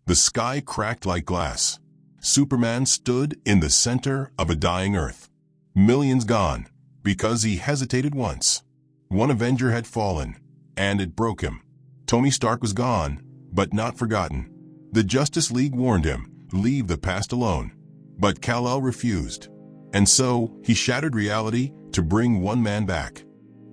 The sky cracked like glass. Superman stood in the center of a dying Earth. Millions gone, because he hesitated once. One Avenger had fallen, and it broke him. Tony Stark was gone, but not forgotten. The Justice League warned him, leave the past alone. But Kal-El refused. And so, he shattered reality to bring one man back.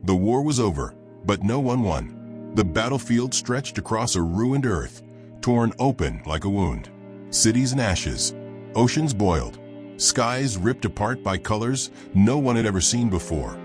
The war was over, but no one won. The battlefield stretched across a ruined Earth, torn open like a wound. Cities in ashes, oceans boiled, skies ripped apart by colors no one had ever seen before.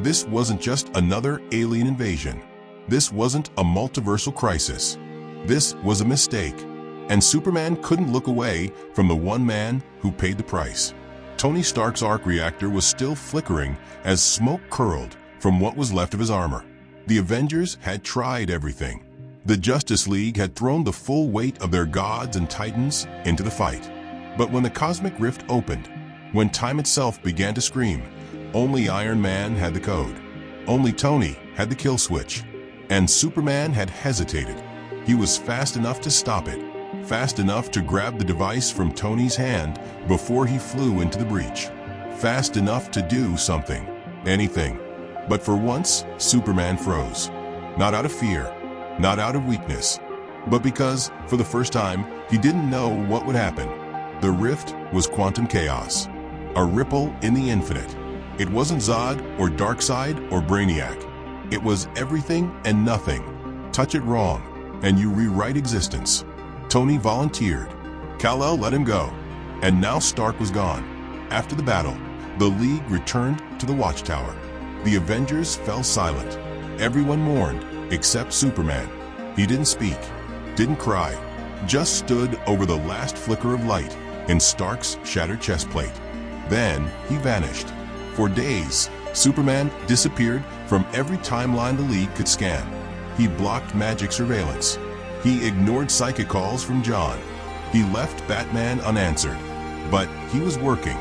This wasn't just another alien invasion. This wasn't a multiversal crisis. This was a mistake. And Superman couldn't look away from the one man who paid the price. Tony Stark's arc reactor was still flickering as smoke curled from what was left of his armor. The Avengers had tried everything. The Justice League had thrown the full weight of their gods and titans into the fight. But when the cosmic rift opened, when time itself began to scream, only Iron Man had the code. Only Tony had the kill switch. And Superman had hesitated. He was fast enough to stop it, fast enough to grab the device from Tony's hand before he flew into the breach. Fast enough to do something, anything. But for once, Superman froze. Not out of fear, not out of weakness, but because, for the first time, he didn't know what would happen. The rift was quantum chaos, a ripple in the infinite. It wasn't Zod or Darkseid or Brainiac. It was everything and nothing. Touch it wrong, and you rewrite existence. Tony volunteered. Kal-El let him go. And now Stark was gone. After the battle, the League returned to the Watchtower. The Avengers fell silent. Everyone mourned, except Superman. He didn't speak, didn't cry, just stood over the last flicker of light in Stark's shattered chest plate. Then he vanished. For days, Superman disappeared from every timeline the League could scan. He blocked magic surveillance. He ignored psychic calls from John. He left Batman unanswered. But he was working,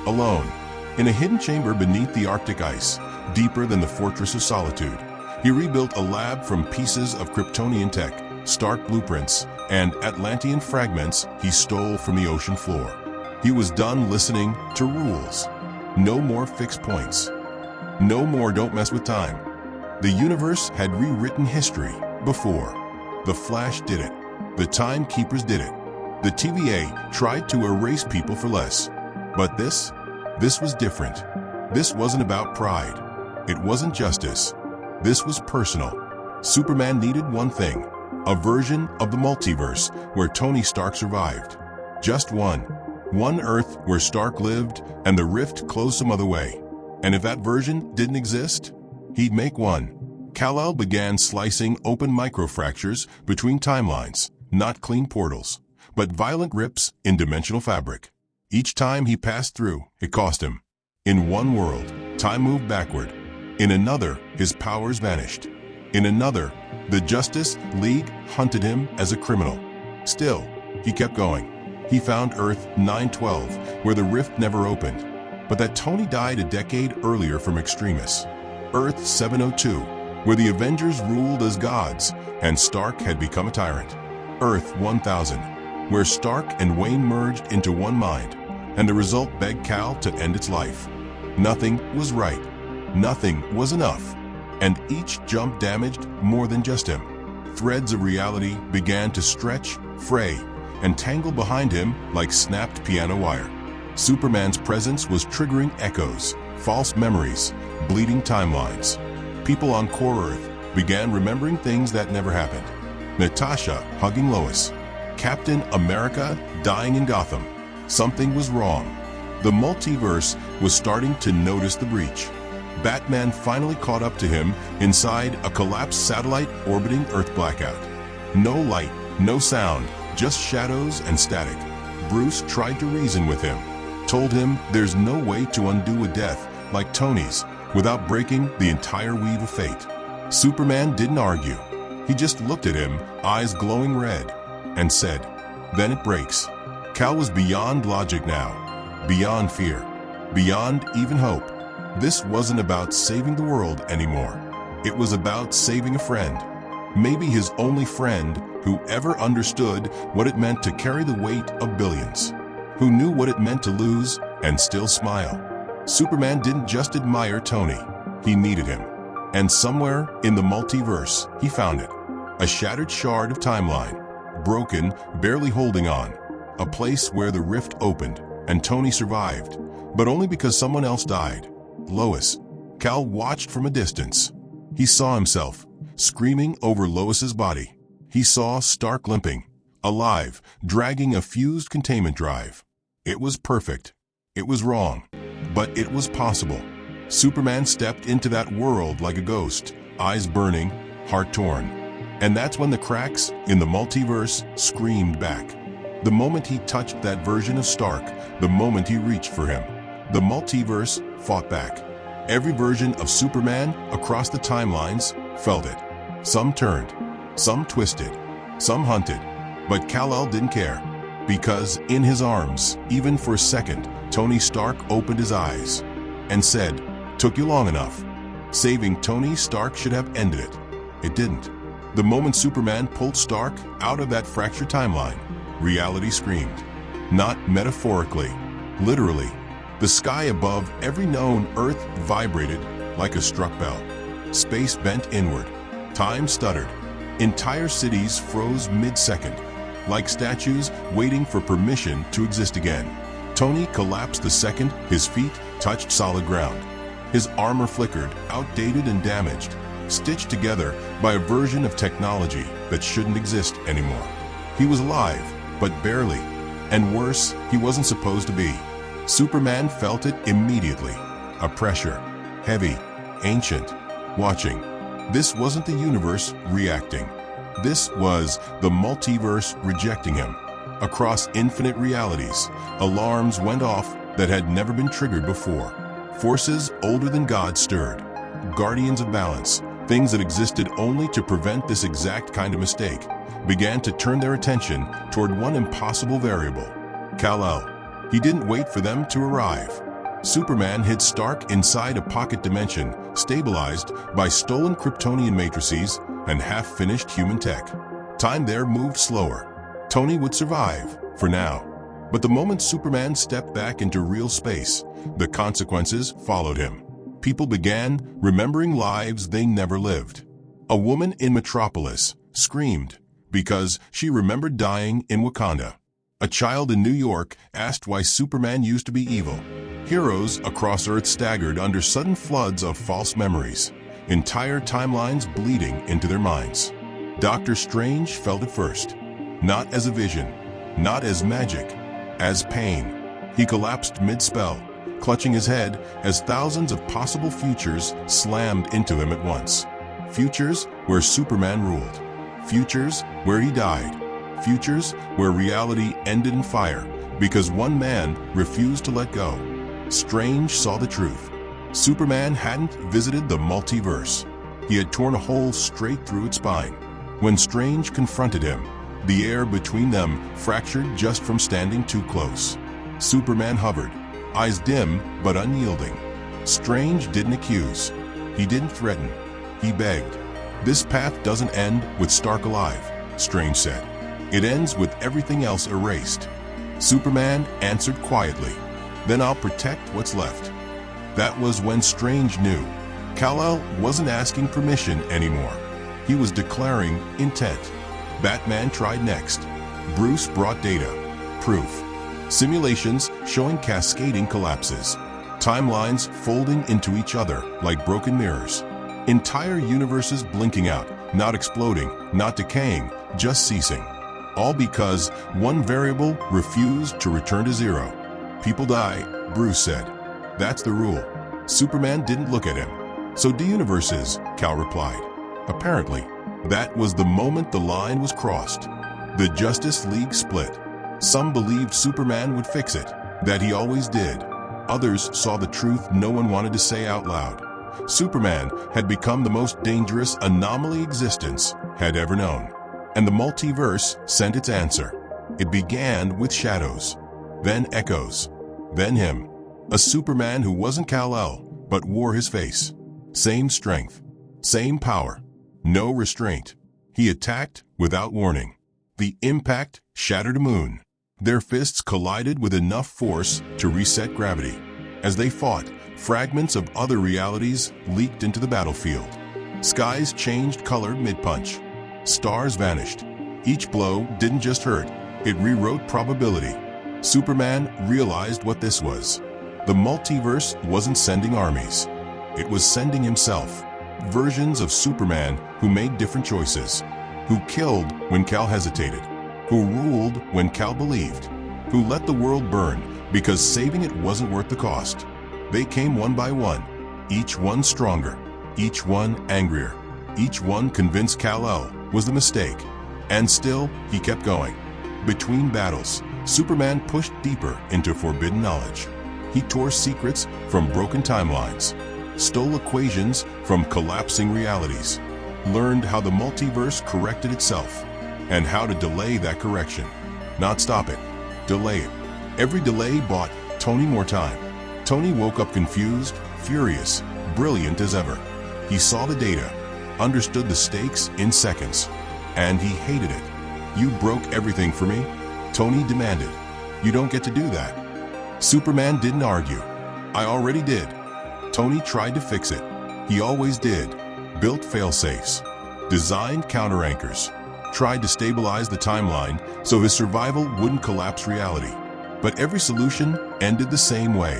alone, in a hidden chamber beneath the Arctic ice, deeper than the Fortress of Solitude. He rebuilt a lab from pieces of Kryptonian tech, Stark blueprints, and Atlantean fragments he stole from the ocean floor. He was done listening to rules. No more fixed points. No more don't mess with time. The universe had rewritten history before. The Flash did it. The Timekeepers did it. The TVA tried to erase people for less. But this was different. This wasn't about pride. It wasn't justice. This was personal. Superman needed one thing, a version of the multiverse where Tony Stark survived. Just one. One Earth where Stark lived and the rift closed some other way. And if that version didn't exist, he'd make one. Kal-El began slicing open microfractures between timelines, not clean portals, but violent rips in dimensional fabric. Each time he passed through, it cost him. In one world, time moved backward. In another, his powers vanished. In another, the Justice League hunted him as a criminal. Still, he kept going. He found Earth 912, where the rift never opened, but that Tony died a decade earlier from extremis. Earth 702, where the Avengers ruled as gods, and Stark had become a tyrant. Earth 1000, where Stark and Wayne merged into one mind, and the result begged Kal to end its life. Nothing was right. Nothing was enough. And each jump damaged more than just him. Threads of reality began to stretch, fray, and tangle behind him like snapped piano wire. Superman's presence was triggering echoes, false memories, bleeding timelines. People on Core Earth began remembering things that never happened. Natasha hugging Lois. Captain America dying in Gotham. Something was wrong. The multiverse was starting to notice the breach. Batman finally caught up to him inside a collapsed satellite orbiting Earth blackout. No light, no sound, just shadows and static. Bruce tried to reason with him, told him there's no way to undo a death like Tony's without breaking the entire weave of fate. Superman didn't argue. He just looked at him, eyes glowing red, and said, "Then it breaks." Kal was beyond logic now, beyond fear, beyond even hope. This wasn't about saving the world anymore. It was about saving a friend. Maybe his only friend who ever understood what it meant to carry the weight of billions, who knew what it meant to lose and still smile. Superman didn't just admire Tony, he needed him. And somewhere in the multiverse, he found it. A shattered shard of timeline, broken, barely holding on. A place where the rift opened, and Tony survived, but only because someone else died. Lois. Cal watched from a distance. He saw himself, screaming over Lois's body. He saw Stark limping, alive, dragging a fused containment drive. It was perfect. It was wrong. But it was possible. Superman stepped into that world like a ghost, eyes burning, heart torn. And that's when the cracks in the multiverse screamed back. The moment he touched that version of Stark, the moment he reached for him, the multiverse fought back. Every version of Superman across the timelines felt it. Some turned, some twisted, some hunted. But Kal-El didn't care. Because in his arms, even for a second, Tony Stark opened his eyes and said, "Took you long enough." Saving Tony Stark should have ended it. It didn't. The moment Superman pulled Stark out of that fractured timeline, reality screamed. Not metaphorically, literally. The sky above every known Earth vibrated like a struck bell. Space bent inward. Time stuttered. Entire cities froze mid-second, like statues waiting for permission to exist again. Tony collapsed the second his feet touched solid ground. His armor flickered, outdated and damaged, stitched together by a version of technology that shouldn't exist anymore. He was alive, but barely. And worse, he wasn't supposed to be. Superman felt it immediately. A pressure. Heavy. Ancient. Watching. This wasn't the universe reacting. This was the multiverse rejecting him. Across infinite realities, alarms went off that had never been triggered before. Forces older than God stirred. Guardians of balance, things that existed only to prevent this exact kind of mistake, began to turn their attention toward one impossible variable. Kal-El. He didn't wait for them to arrive. Superman hid Stark inside a pocket dimension, stabilized by stolen Kryptonian matrices and half-finished human tech. Time there moved slower. Tony would survive, for now. But the moment Superman stepped back into real space, the consequences followed him. People began remembering lives they never lived. A woman in Metropolis screamed because she remembered dying in Wakanda. A child in New York asked why Superman used to be evil. Heroes across Earth staggered under sudden floods of false memories, entire timelines bleeding into their minds. Doctor Strange felt it first. Not as a vision, not as magic, as pain. He collapsed mid-spell, clutching his head as thousands of possible futures slammed into him at once. Futures where Superman ruled. Futures where he died. Futures where reality ended in fire because one man refused to let go. Strange saw the truth. Superman hadn't visited the multiverse. He had torn a hole straight through its spine. When Strange confronted him, the air between them fractured just from standing too close. Superman hovered, eyes dim but unyielding. Strange didn't accuse. He didn't threaten. He begged. "This path doesn't end with Stark alive," Strange said. "It ends with everything else erased." Superman answered quietly, "Then I'll protect what's left." That was when Strange knew. Kal-El wasn't asking permission anymore. He was declaring intent. Batman tried next. Bruce brought data, proof. Simulations showing cascading collapses. Timelines folding into each other like broken mirrors. Entire universes blinking out, not exploding, not decaying, just ceasing. All because one variable refused to return to zero. "People die," Bruce said. "That's the rule." Superman didn't look at him. "So do universes," Kal replied. Apparently, that was the moment the line was crossed. The Justice League split. Some believed Superman would fix it, that he always did. Others saw the truth no one wanted to say out loud. Superman had become the most dangerous anomaly existence had ever known. And the multiverse sent its answer. It began with shadows, then echoes, then him. A Superman who wasn't Kal-El, but wore his face. Same strength, same power, no restraint. He attacked without warning. The impact shattered a moon. Their fists collided with enough force to reset gravity. As they fought, fragments of other realities leaked into the battlefield. Skies changed color mid-punch. Stars vanished. Each blow didn't just hurt, it rewrote probability. Superman realized what this was. The multiverse wasn't sending armies. It was sending himself. Versions of Superman who made different choices. Who killed when Kal hesitated. Who ruled when Kal believed. Who let the world burn because saving it wasn't worth the cost. They came one by one, each one stronger, each one angrier, each one convinced Kal-El was the mistake. And still, he kept going. Between battles, Superman pushed deeper into forbidden knowledge. He tore secrets from broken timelines, stole equations from collapsing realities, learned how the multiverse corrected itself, and how to delay that correction. Not stop it, delay it. Every delay bought Tony more time. Tony woke up confused, furious, brilliant as ever. He saw the data, understood the stakes in seconds, and he hated it. You broke everything for me? Tony demanded. You don't get to do that. Superman didn't argue. I already did. Tony tried to fix it. He always did. Built fail-safes, designed counter-anchors, tried to stabilize the timeline so his survival wouldn't collapse reality. But every solution ended the same way.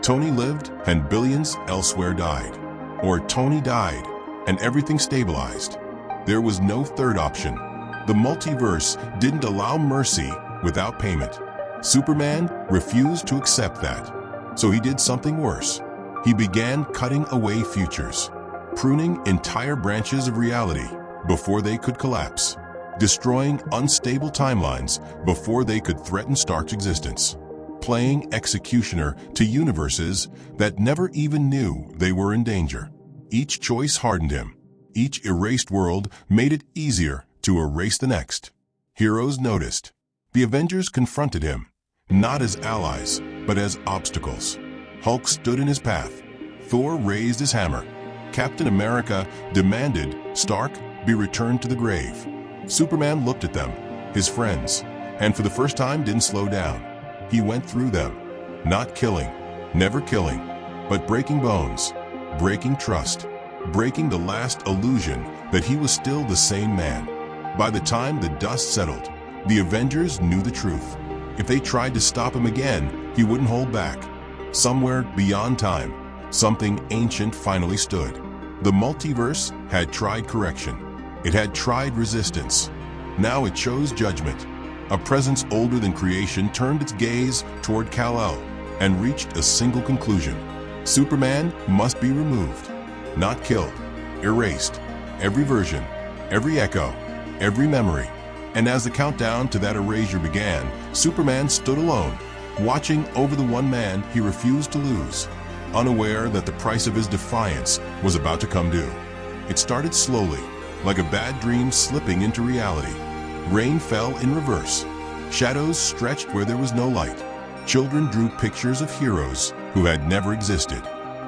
Tony lived and billions elsewhere died. Or Tony died and everything stabilized. There was no third option. The multiverse didn't allow mercy without payment. Superman refused to accept that. So he did something worse. He began cutting away futures, pruning entire branches of reality before they could collapse, destroying unstable timelines before they could threaten Stark's existence, playing executioner to universes that never even knew they were in danger. Each choice hardened him. Each erased world made it easier to erase the next. Heroes noticed. The Avengers confronted him, not as allies, but as obstacles. Hulk stood in his path. Thor raised his hammer. Captain America demanded Stark be returned to the grave. Superman looked at them, his friends, and for the first time didn't slow down. He went through them, not killing, never killing, but breaking bones, breaking trust, breaking the last illusion that he was still the same man. By the time the dust settled, the Avengers knew the truth. If they tried to stop him again, he wouldn't hold back. Somewhere beyond time, something ancient finally stood. The multiverse had tried correction. It had tried resistance. Now it chose judgment. A presence older than creation turned its gaze toward Kal-El and reached a single conclusion. Superman must be removed, not killed, erased. Every version, every echo, every memory. And as the countdown to that erasure began, Superman stood alone, watching over the one man he refused to lose, unaware that the price of his defiance was about to come due. It started slowly, like a bad dream slipping into reality. Rain fell in reverse. Shadows stretched where there was no light. Children drew pictures of heroes who had never existed.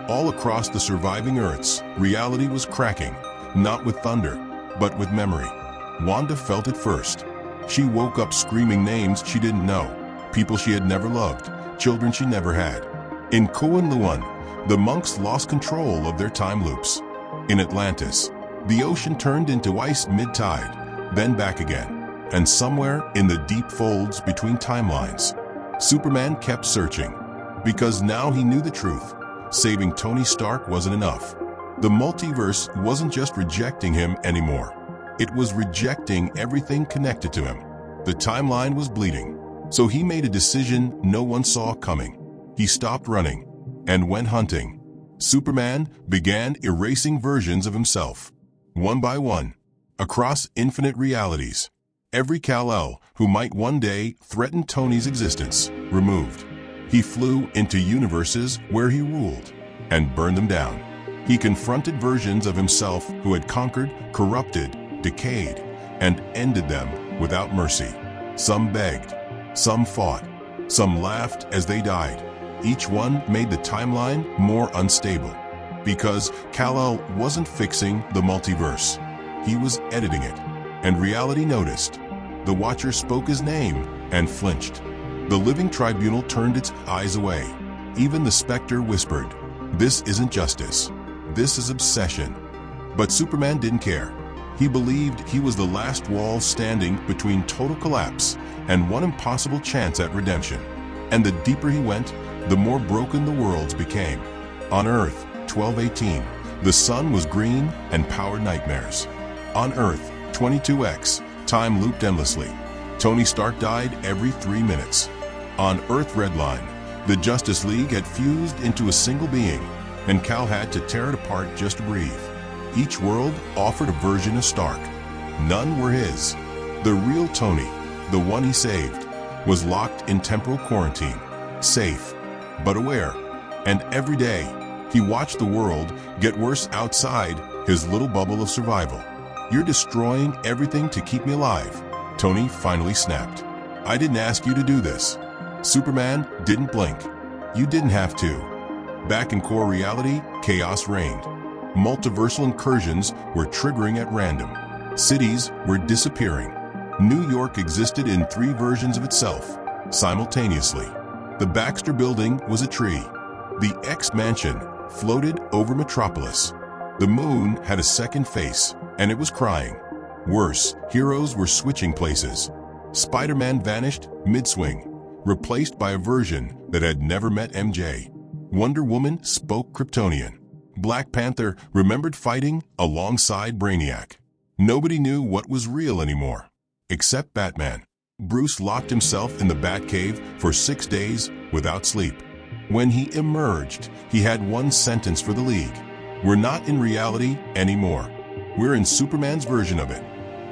All across the surviving Earths, reality was cracking, not with thunder, but with memory. Wanda felt it first. She woke up screaming names she didn't know, people she had never loved, children she never had. In Kuan-Luan, the monks lost control of their time loops. In Atlantis, the ocean turned into ice mid-tide, then back again. And somewhere in the deep folds between timelines, Superman kept searching, because now he knew the truth. Saving Tony Stark wasn't enough. The multiverse wasn't just rejecting him anymore. It was rejecting everything connected to him. The timeline was bleeding, so he made a decision no one saw coming. He stopped running and went hunting. Superman began erasing versions of himself, one by one, across infinite realities. Every Kal-El who might one day threaten Tony's existence, removed. He flew into universes where he ruled and burned them down. He confronted versions of himself who had conquered, corrupted, decayed, and ended them without mercy. Some begged, some fought, some laughed as they died. Each one made the timeline more unstable, because Kal-El wasn't fixing the multiverse. He was editing it, and reality noticed. The The Watcher spoke his name and flinched. The living tribunal turned its eyes away. Even the Spectre whispered, "This isn't justice. This is obsession." But Superman didn't care. He believed he was the last wall standing between total collapse and one impossible chance at redemption. And the deeper he went, the more broken the worlds became. On Earth, 1218, the sun was green and powered nightmares. On Earth, 22X, time looped endlessly. Tony Stark died every 3 minutes. On Earth Redline, the Justice League had fused into a single being, and Kal had to tear it apart just to breathe. Each world offered a version of Stark. None were his. The real Tony, the one he saved, was locked in temporal quarantine, safe, but aware. And every day, he watched the world get worse outside his little bubble of survival. "You're destroying everything to keep me alive," Tony finally snapped. "I didn't ask you to do this." Superman didn't blink. "You didn't have to." Back in core reality, chaos reigned. Multiversal incursions were triggering at random. Cities were disappearing. New York existed in 3 versions of itself, simultaneously. The Baxter Building was a tree. The X Mansion floated over Metropolis. The moon had a second face, and it was crying. Worse, heroes were switching places. Spider-Man vanished mid-swing, replaced by a version that had never met MJ. Wonder Woman spoke Kryptonian. Black Panther remembered fighting alongside Brainiac. Nobody knew what was real anymore, except Batman. Bruce locked himself in the Batcave for 6 days without sleep. When he emerged, he had one sentence for the League: "We're not in reality anymore. We're in Superman's version of it."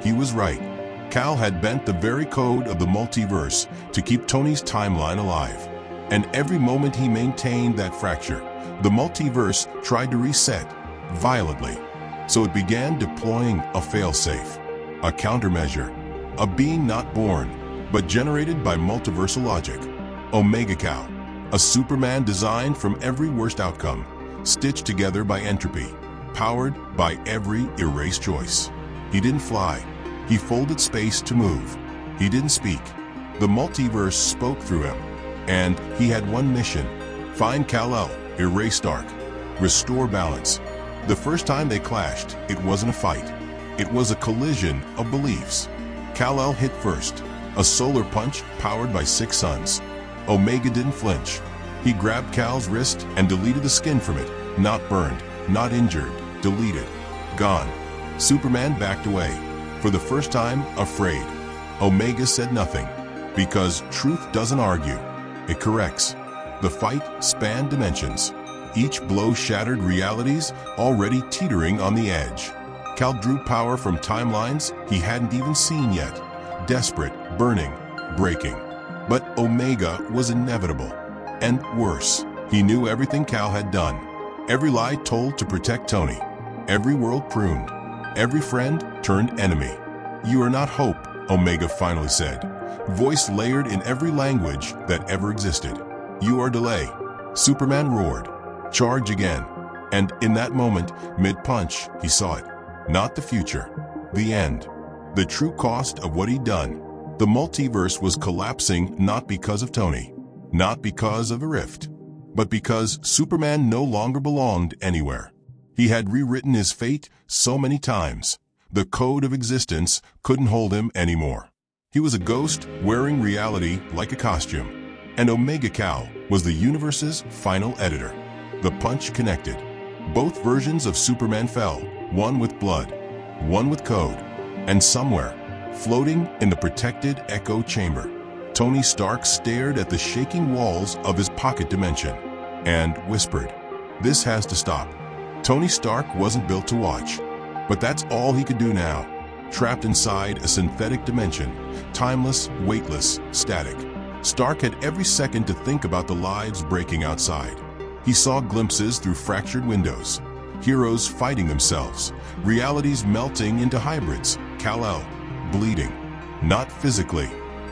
He was right. Kal had bent the very code of the multiverse to keep Tony's timeline alive. And every moment he maintained that fracture, the multiverse tried to reset violently. So it began deploying a failsafe, a countermeasure, a being not born, but generated by multiversal logic. Omega Kal, a Superman designed from every worst outcome, stitched together by entropy, powered by every erased choice. He didn't fly. He folded space to move. He didn't speak. The multiverse spoke through him. And he had one mission: find Kal-El, erase Stark, restore balance. The first time they clashed, it wasn't a fight. It was a collision of beliefs. Kal-El hit first, a solar punch powered by 6 suns. Omega didn't flinch. He grabbed Kal's wrist and deleted the skin from it. Not burned, not injured, deleted. Gone. Superman backed away, for the first time afraid. Omega said nothing, because truth doesn't argue. It corrects. The fight spanned dimensions. Each blow shattered realities already teetering on the edge. Kal drew power from timelines he hadn't even seen yet. Desperate, burning, breaking. But Omega was inevitable. And worse, he knew everything Kal had done. Every lie told to protect Tony. Every world pruned. Every friend turned enemy. "You are not hope," Omega finally said, voice layered in every language that ever existed. "You are delay." Superman roared, "Charge again." And in that moment, mid-punch, he saw it. Not the future. The end. The true cost of what he'd done. The multiverse was collapsing not because of Tony, not because of a rift, but because Superman no longer belonged anywhere. He had rewritten his fate so many times. The code of existence couldn't hold him anymore. He was a ghost wearing reality like a costume. And Omega Kal was the universe's final editor. The punch connected. Both versions of Superman fell, one with blood, one with code. And somewhere, floating in the protected echo chamber, Tony Stark stared at the shaking walls of his pocket dimension and whispered, "This has to stop." Tony Stark wasn't built to watch, but that's all he could do now. Trapped inside a synthetic dimension, timeless, weightless, static. Stark had every second to think about the lives breaking outside. He saw glimpses through fractured windows, heroes fighting themselves, realities melting into hybrids, Kal-El, bleeding. Not physically.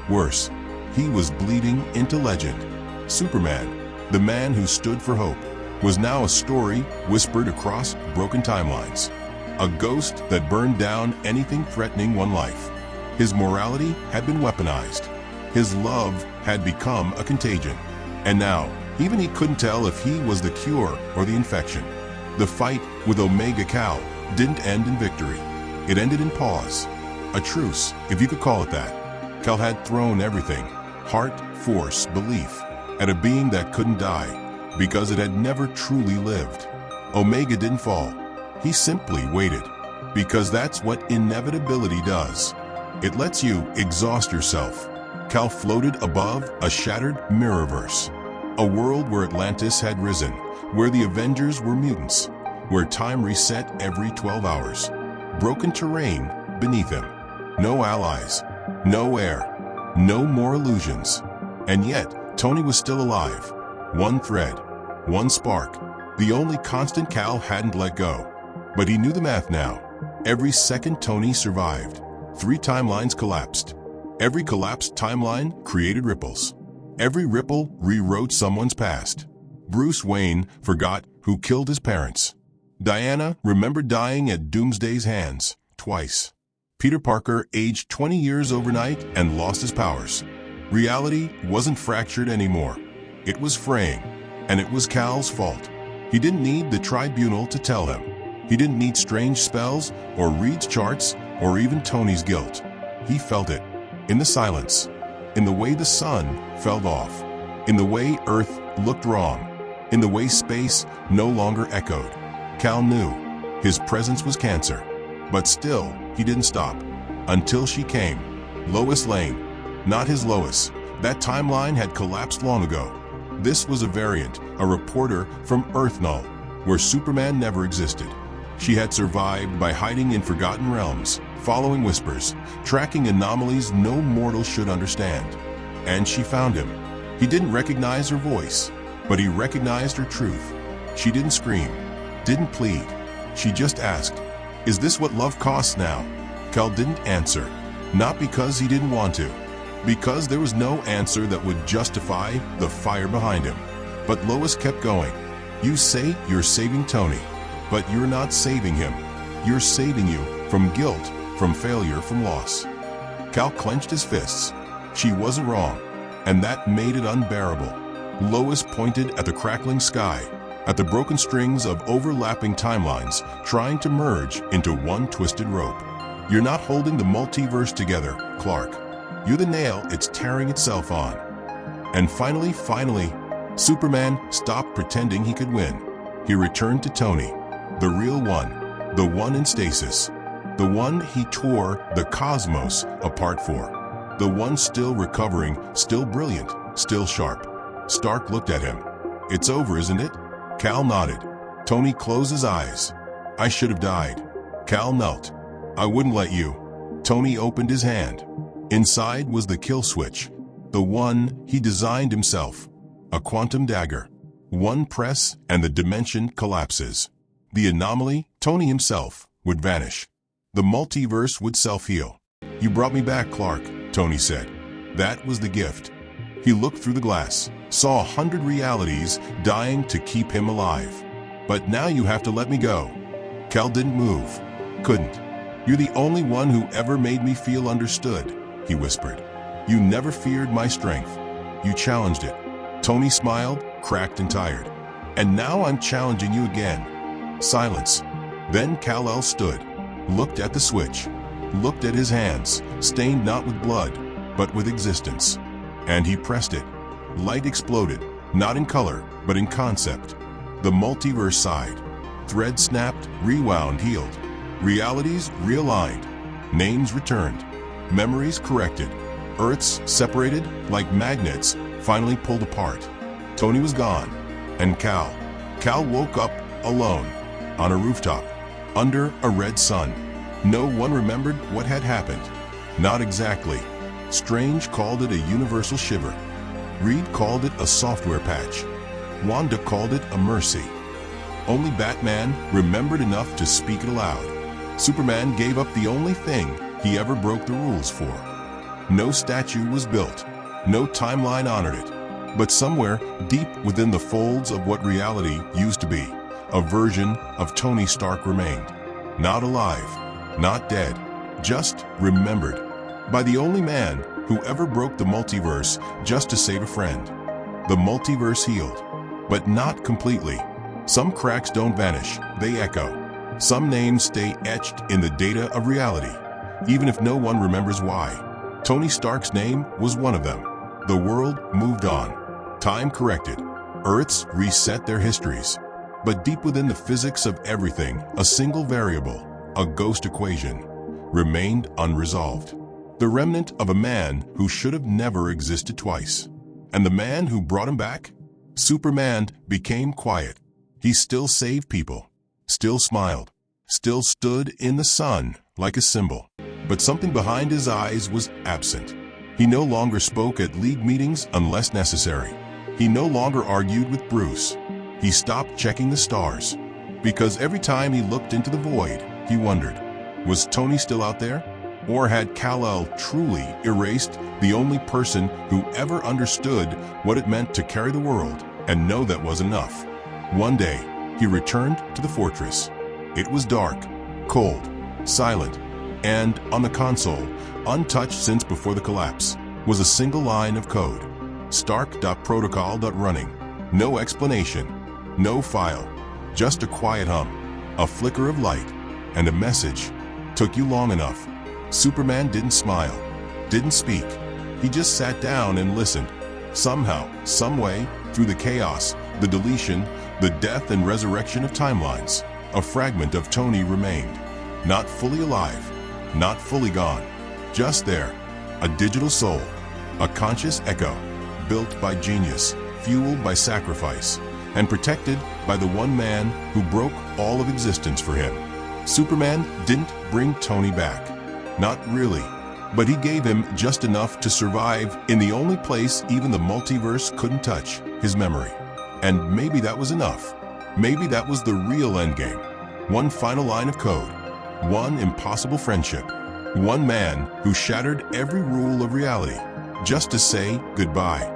Worse, he was bleeding into legend. Superman, the man who stood for hope, was now a story whispered across broken timelines. A ghost that burned down anything threatening one life. His morality had been weaponized. His love had become a contagion. And now, even he couldn't tell if he was the cure or the infection. The fight with Omega Cal didn't end in victory. It ended in pause. A truce, if you could call it that. Cal had thrown everything, heart, force, belief, at a being that couldn't die, because it had never truly lived. Omega didn't fall. He simply waited, because that's what inevitability does. It lets you exhaust yourself. Cal floated above a shattered mirrorverse, a world where Atlantis had risen, where the Avengers were mutants, where time reset every 12 hours. Broken terrain beneath him. No allies, no air, no more illusions. And yet, Tony was still alive. One thread, one spark, the only constant Cal hadn't let go. But he knew the math now. Every second Tony survived. 3 timelines collapsed. Every collapsed timeline created ripples. Every ripple rewrote someone's past. Bruce Wayne forgot who killed his parents. Diana remembered dying at Doomsday's hands, twice. Peter Parker aged 20 years overnight and lost his powers. Reality wasn't fractured anymore. It was fraying, and it was Cal's fault. He didn't need the tribunal to tell him. He didn't need strange spells or Reed's charts or even Tony's guilt. He felt it, in the silence, in the way the sun fell off, in the way Earth looked wrong, in the way space no longer echoed. Cal knew his presence was cancer, but still he didn't stop, until she came. Lois Lane, not his Lois. That timeline had collapsed long ago. This was a variant, a reporter from Earth Null, where Superman never existed. She had survived by hiding in forgotten realms, following whispers, tracking anomalies no mortal should understand. And she found him. He didn't recognize her voice, but he recognized her truth. She didn't scream, didn't plead. She just asked, "Is this what love costs now?" Cal didn't answer, not because he didn't want to, because there was no answer that would justify the fire behind him. But Lois kept going. "You say you're saving Tony, but you're not saving him. You're saving you from guilt, from failure, from loss." Cal clenched his fists. She wasn't wrong, and that made it unbearable. Lois pointed at the crackling sky, at the broken strings of overlapping timelines trying to merge into one twisted rope. "You're not holding the multiverse together, Clark. You're the nail it's tearing itself on." And finally, Superman stopped pretending he could win. He returned to Tony, the real one, the one in stasis, the one he tore the cosmos apart for, the one still recovering, still brilliant, still sharp. Stark looked at him. "It's over, isn't it?" Cal nodded. Tony closed his eyes. "I should have died." Cal knelt. "I wouldn't let you." Tony opened his hand. Inside was the kill switch, the one he designed himself. A quantum dagger. One press and the dimension collapses. The anomaly, Tony himself, would vanish. The multiverse would self-heal. "You brought me back, Clark," Tony said. That was the gift. He looked through the glass, saw 100 realities dying to keep him alive. "But now you have to let me go." Cal didn't move. Couldn't. "You're the only one who ever made me feel understood," he whispered. "You never feared my strength. You challenged it." Tony smiled, cracked and tired. "And now I'm challenging you again." Silence. Then Kal-El stood, looked at the switch, looked at his hands, stained not with blood, but with existence. And he pressed it. Light exploded, not in color, but in concept. The multiverse sighed. Threads snapped, rewound, healed. Realities realigned. Names returned. Memories corrected. Earths separated, like magnets, finally pulled apart. Tony was gone. And Cal woke up alone, on a rooftop, under a red sun. No one remembered what had happened. Not exactly. Strange called it a universal shiver. Reed called it a software patch. Wanda called it a mercy. Only Batman remembered enough to speak it aloud. Superman gave up the only thing he ever broke the rules for. No statue was built. No timeline honored it. But somewhere deep within the folds of what reality used to be, a version of Tony Stark remained. Not alive, not dead, just remembered. by the only man who ever broke the multiverse just to save a friend. The multiverse healed, but not completely. Some cracks don't vanish, they echo. Some names stay etched in the data of reality, even if no one remembers why. Tony Stark's name was one of them. The world moved on. Time corrected. Earths reset their histories. But deep within the physics of everything, a single variable, a ghost equation, remained unresolved. The remnant of a man who should have never existed twice. And the man who brought him back? Superman became quiet. He still saved people, still smiled, still stood in the sun like a symbol. But something behind his eyes was absent. He no longer spoke at league meetings unless necessary. He no longer argued with Bruce. He stopped checking the stars. Because every time he looked into the void, he wondered, was Tony still out there? Or had Kal-El truly erased the only person who ever understood what it meant to carry the world and know that was enough? One day, he returned to the fortress. It was dark, cold, silent, and on the console, untouched since before the collapse, was a single line of code. Stark.protocol.running. No explanation, no file, just a quiet hum, a flicker of light, and a message. Took you long enough. Superman didn't smile, didn't speak. He just sat down and listened. Somehow, someway, through the chaos, the deletion, the death and resurrection of timelines, a fragment of Tony remained. Not fully alive, not fully gone. Just there, a digital soul, a conscious echo, built by genius, fueled by sacrifice, and protected by the one man who broke all of existence for him. Superman didn't bring Tony back. Not really. But he gave him just enough to survive in the only place even the multiverse couldn't touch, his memory. And maybe that was enough. Maybe that was the real endgame. One final line of code. One impossible friendship. One man who shattered every rule of reality just to say goodbye.